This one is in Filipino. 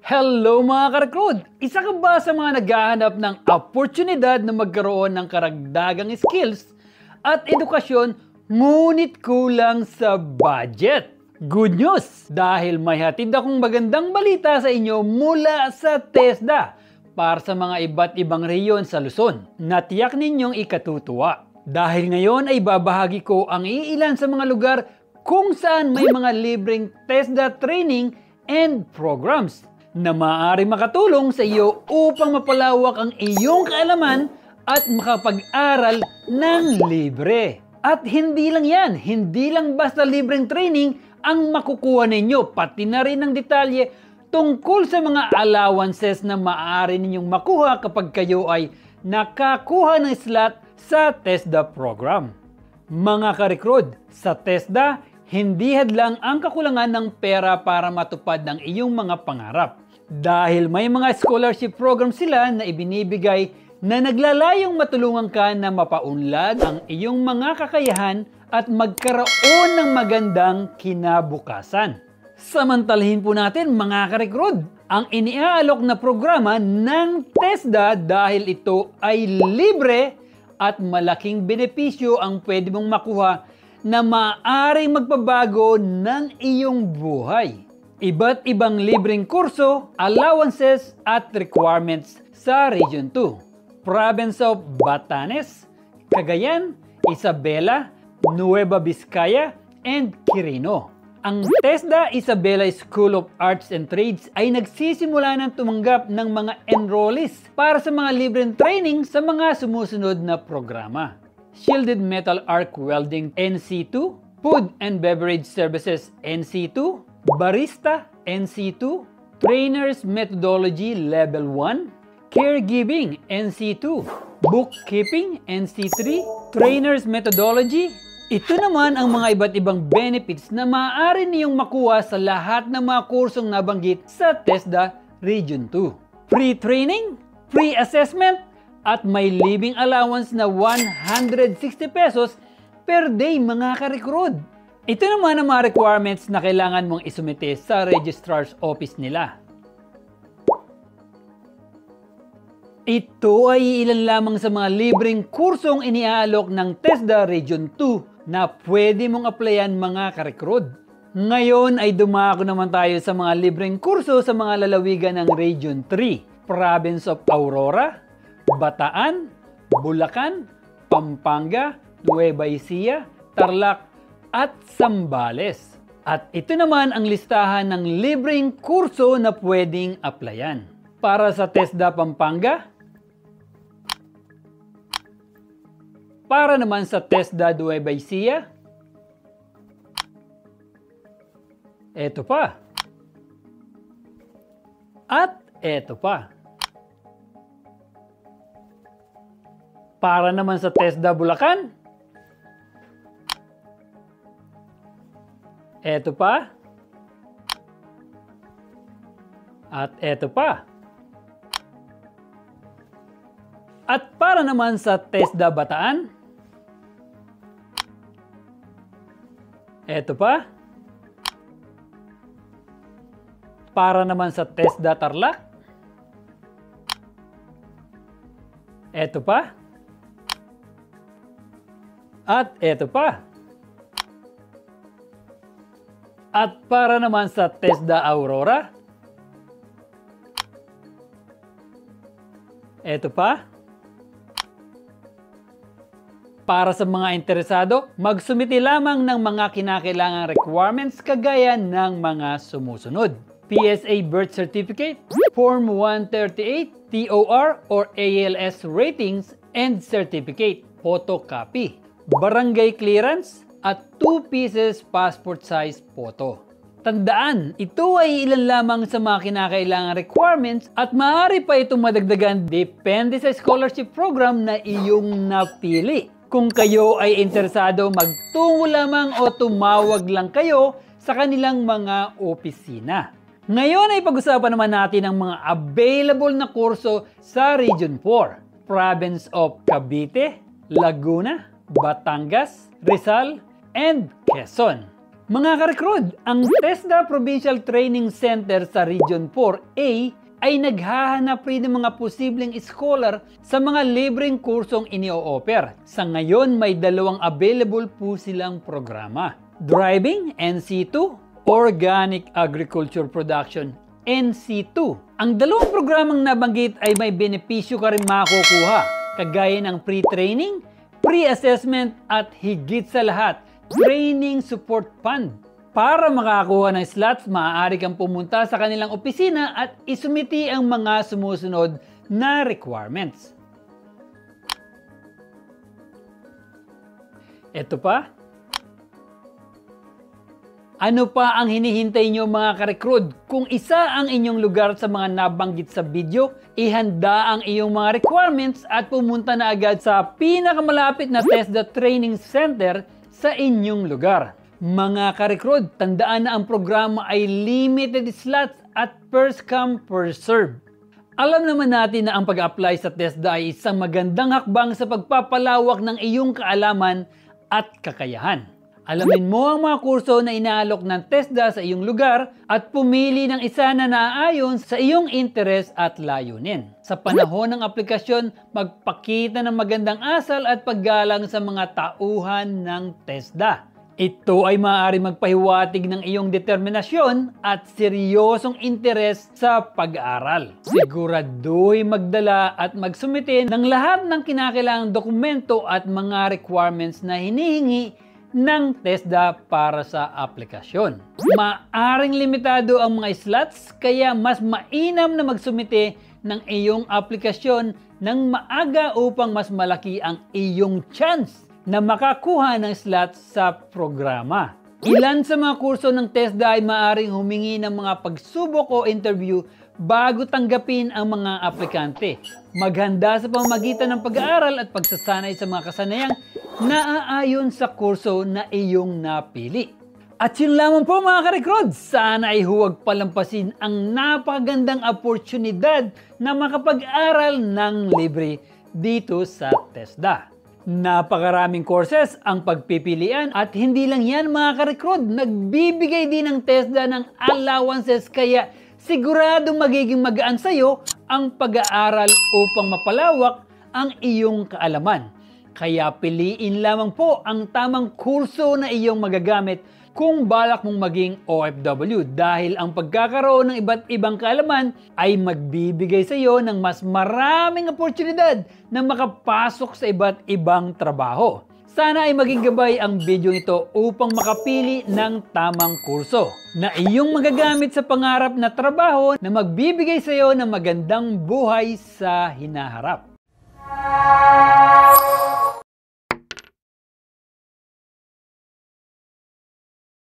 Hello mga ka-recruit! Isa ka ba sa mga naghahanap ng oportunidad na magkaroon ng karagdagang skills at edukasyon ngunit kulang sa budget? Good news! Dahil may hatid akong magandang balita sa inyo mula sa TESDA para sa mga iba't ibang rehiyon sa Luzon na tiyak ninyong ikatutuwa. Dahil ngayon ay babahagi ko ang iilan sa mga lugar kung saan may mga libreng TESDA training and programs na maaari makatulong sa iyo upang mapalawak ang iyong kaalaman at makapag-aral ng libre. At hindi lang yan, hindi lang basta libreng training ang makukuha ninyo, pati na rin ng detalye tungkol sa mga allowances na maaari ninyong makuha kapag kayo ay nakakuha ng slot sa TESDA program. Mga ka-recruit, sa TESDA, hindi hadlang ang kakulangan ng pera para matupad ang iyong mga pangarap. Dahil may mga scholarship program sila na ibinibigay na naglalayong matulungan ka na mapaunlad ang iyong mga kakayahan at magkaroon ng magandang kinabukasan. Samantalahin po natin mga ka-recruit ang iniaalok na programa ng TESDA dahil ito ay libre at malaking benepisyo ang pwede mong makuha na maaaring magpabago ng iyong buhay. Iba't ibang libreng kurso, allowances at requirements sa Region 2, Province of Batanes, Cagayan, Isabela, Nueva Vizcaya, and Quirino. Ang TESDA Isabela School of Arts and Trades ay nagsisimula ng tumanggap ng mga enrollees para sa mga libreng training sa mga sumusunod na programa: Shielded Metal Arc Welding NC2, Food and Beverage Services NC2, Barista NC2, Trainers Methodology Level 1, Caregiving NC2, Bookkeeping NC3, Trainers Methodology. Ito naman ang mga iba't ibang benefits na maaari niyong makuha sa lahat ng mga kursong nabanggit sa TESDA Region 2. Free training, free assessment, at may living allowance na 160 pesos per day mga ka-recruit. Ito naman ang mga requirements na kailangan mong isumite sa registrar's office nila. Ito ay ilan lamang sa mga libreng kursong iniaalok ng TESDA Region 2 na pwede mong applyan mga ka-recruit. Ngayon ay dumako naman tayo sa mga libreng kurso sa mga lalawigan ng Region 3, Province of Aurora, Bataan, Bulacan, Pampanga, Nueva Ecija, Tarlac, at Zambales. At ito naman ang listahan ng libreng kurso na pwedeng applyan. Para sa TESDA Pampanga, para naman sa TESDA Nueva Ecija, eto pa. At eto pa. Para naman sa TESDA Bulacan, eto pa. At eto pa. At para naman sa TESDA Bataan, eto pa. Para naman sa TESDA Tarlac, eto pa. At eto pa. At para naman sa TESDA Aurora, eto pa. Para sa mga interesado, magsumite lamang ng mga kinakailangang requirements kagaya ng mga sumusunod: PSA Birth Certificate, Form 138, TOR or ALS Ratings and Certificate, photocopy, barangay clearance, at 2 pieces passport size photo. Tandaan, ito ay ilan lamang sa mga kinakailangang requirements at maaari pa itong madagdagan depende sa scholarship program na iyong napili. Kung kayo ay interesado, magtungo lamang o tumawag lang kayo sa kanilang mga opisina. Ngayon ay pag-usapan naman natin ang mga available na kurso sa Region 4, Province of Cavite, Laguna, Batangas, Rizal, and Quezon. Mga ka-recruit, ang TESDA Provincial Training Center sa Region 4A ay naghahanap rin ng mga posibleng scholar sa mga libreng kursong ini-offer. Sa ngayon, may 2 available po silang programa. Driving, NC2, Organic Agriculture Production, NC2. Ang 2 programang nabanggit ay may benepisyo ka rin makukuha, kagaya ng pre-training, pre-assessment at higit sa lahat, Training Support Fund. Para makakuha ng slots, maaari kang pumunta sa kanilang opisina at isumiti ang mga sumusunod na requirements. Ito pa. Ano pa ang hinihintay nyo mga ka-recruit? Kung isa ang inyong lugar sa mga nabanggit sa video, ihanda ang iyong mga requirements at pumunta na agad sa pinakamalapit na TESDA Training Center sa inyong lugar. Mga ka-recruit, tandaan na ang programa ay limited slots at first come, first serve. Alam naman natin na ang pag-apply sa TESDA ay isang magandang hakbang sa pagpapalawak ng iyong kaalaman at kakayahan. Alamin mo ang mga kurso na inaalok ng TESDA sa iyong lugar at pumili ng isa na naaayon sa iyong interes at layunin. Sa panahon ng aplikasyon, magpakita ng magandang asal at paggalang sa mga tauhan ng TESDA. Ito ay maaari magpahiwatig ng iyong determinasyon at seryosong interes sa pag-aaral. Siguraduhin magdala at magsumite ng lahat ng kinakailangang dokumento at mga requirements na hinihingi ng TESDA para sa aplikasyon. Maaring limitado ang mga slots, kaya mas mainam na magsumite ng iyong aplikasyon ng maaga upang mas malaki ang iyong chance na makakuha ng slots sa programa. Ilan sa mga kurso ng TESDA ay maaring humingi ng mga pagsubok o interview bago tanggapin ang mga aplikante. Maghanda sa pamamagitan ng pag-aaral at pagsasanay sa mga kasanayang naaayon sa kurso na iyong napili. At yun lamang po mga ka-recruit, sana ay huwag palampasin ang napakagandang oportunidad na makapag-aral ng libre dito sa TESDA. Napakaraming courses ang pagpipilian at hindi lang yan mga ka-recruit, nagbibigay din ng TESDA ng allowances kaya siguradong magiging magaan sa iyo ang pag-aaral upang mapalawak ang iyong kaalaman. Kaya piliin lamang po ang tamang kurso na iyong magagamit kung balak mong maging OFW dahil ang pagkakaroon ng iba't ibang kaalaman ay magbibigay sa iyo ng mas maraming oportunidad na makapasok sa iba't ibang trabaho. Sana ay maging gabay ang video ito upang makapili ng tamang kurso na iyong magagamit sa pangarap na trabaho na magbibigay sa iyo ng magandang buhay sa hinaharap.